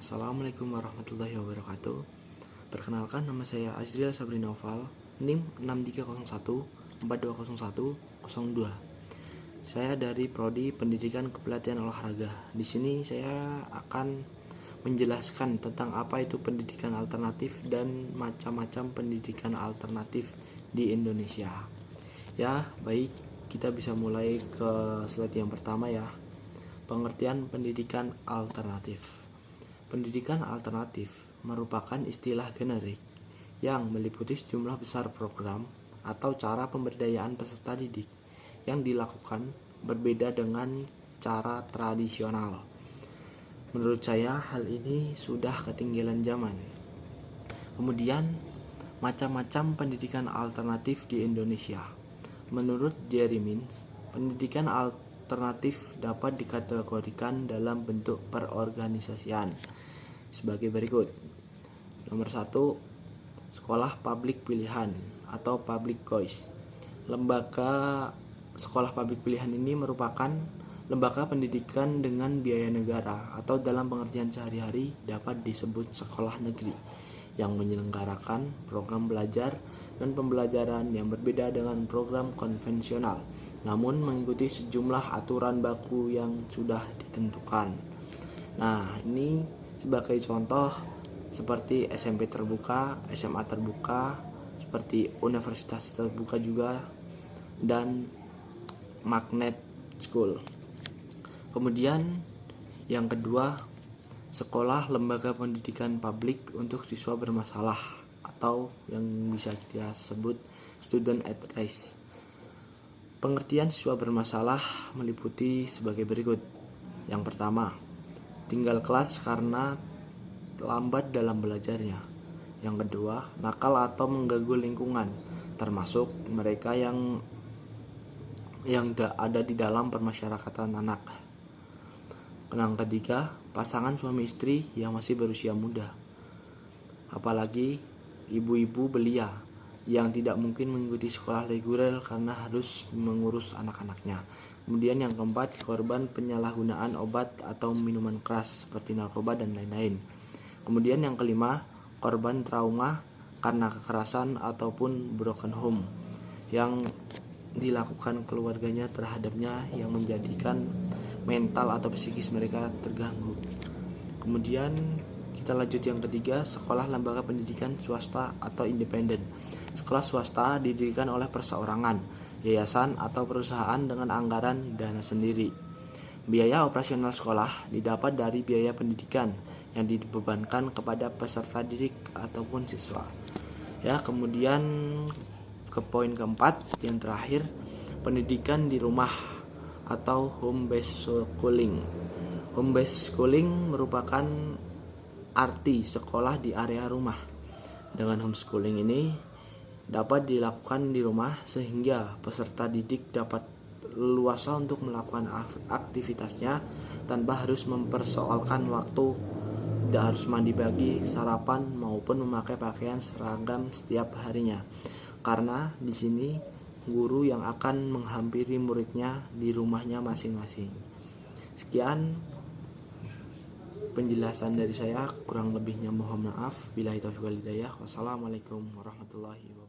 Assalamualaikum warahmatullahi wabarakatuh. Perkenalkan, nama saya Azriel Sabri Noval, NIM 6301420102. Saya dari Prodi Pendidikan Kepelatihan Olahraga. Di sini saya akan menjelaskan tentang apa itu pendidikan alternatif dan macam-macam pendidikan alternatif di Indonesia. Ya, baik, kita bisa mulai ke slide yang pertama ya. Pengertian pendidikan alternatif. Pendidikan alternatif merupakan istilah generik yang meliputi sejumlah besar program atau cara pemberdayaan peserta didik yang dilakukan berbeda dengan cara tradisional. Menurut saya, hal ini sudah ketinggalan zaman. Kemudian, macam-macam pendidikan alternatif di Indonesia. Menurut Jerry Mintz, pendidikan alternatif dapat dikategorikan dalam bentuk perorganisasian sebagai berikut. Nomor 1, sekolah publik pilihan atau public choice. Lembaga sekolah publik pilihan ini merupakan lembaga pendidikan dengan biaya negara atau dalam pengertian sehari-hari dapat disebut sekolah negeri yang menyelenggarakan program belajar dan pembelajaran yang berbeda dengan program konvensional, namun mengikuti sejumlah aturan baku yang sudah ditentukan. Nah, ini sebagai contoh seperti SMP terbuka, SMA terbuka, seperti universitas terbuka juga, dan magnet school. Kemudian yang kedua, sekolah lembaga pendidikan publik untuk siswa bermasalah atau yang bisa kita sebut student at risk. Pengertian siswa bermasalah meliputi sebagai berikut. Yang pertama, tinggal kelas karena lambat dalam belajarnya. Yang kedua, nakal atau mengganggu lingkungan, termasuk mereka yang ada di dalam permasyarakatan anak. Yang ketiga, pasangan suami istri yang masih berusia muda, apalagi ibu-ibu belia yang tidak mungkin mengikuti sekolah reguler karena harus mengurus anak-anaknya. Kemudian yang keempat, korban penyalahgunaan obat atau minuman keras seperti narkoba dan lain-lain. Kemudian yang kelima, korban trauma karena kekerasan ataupun broken home yang dilakukan keluarganya terhadapnya yang menjadikan mental atau psikis mereka terganggu. Kemudian kita lanjut yang ketiga, sekolah lembaga pendidikan swasta atau independen. Sekolah swasta didirikan oleh perseorangan, yayasan atau perusahaan dengan anggaran dana sendiri. Biaya operasional sekolah didapat dari biaya pendidikan yang dibebankan kepada peserta didik ataupun siswa. Ya, kemudian ke poin keempat yang terakhir, pendidikan di rumah atau home based schooling. Home based schooling merupakan arti sekolah di area rumah. Dengan homeschooling ini dapat dilakukan di rumah sehingga peserta didik dapat leluasa untuk melakukan aktivitasnya tanpa harus mempersoalkan waktu, tidak harus mandi pagi, sarapan maupun memakai pakaian seragam setiap harinya. Karena di sini guru yang akan menghampiri muridnya di rumahnya masing-masing. Sekian penjelasan dari saya, kurang lebihnya mohon maaf. Billahi taufiq wal hidayah. Wassalamualaikum warahmatullahi wabarakatuh.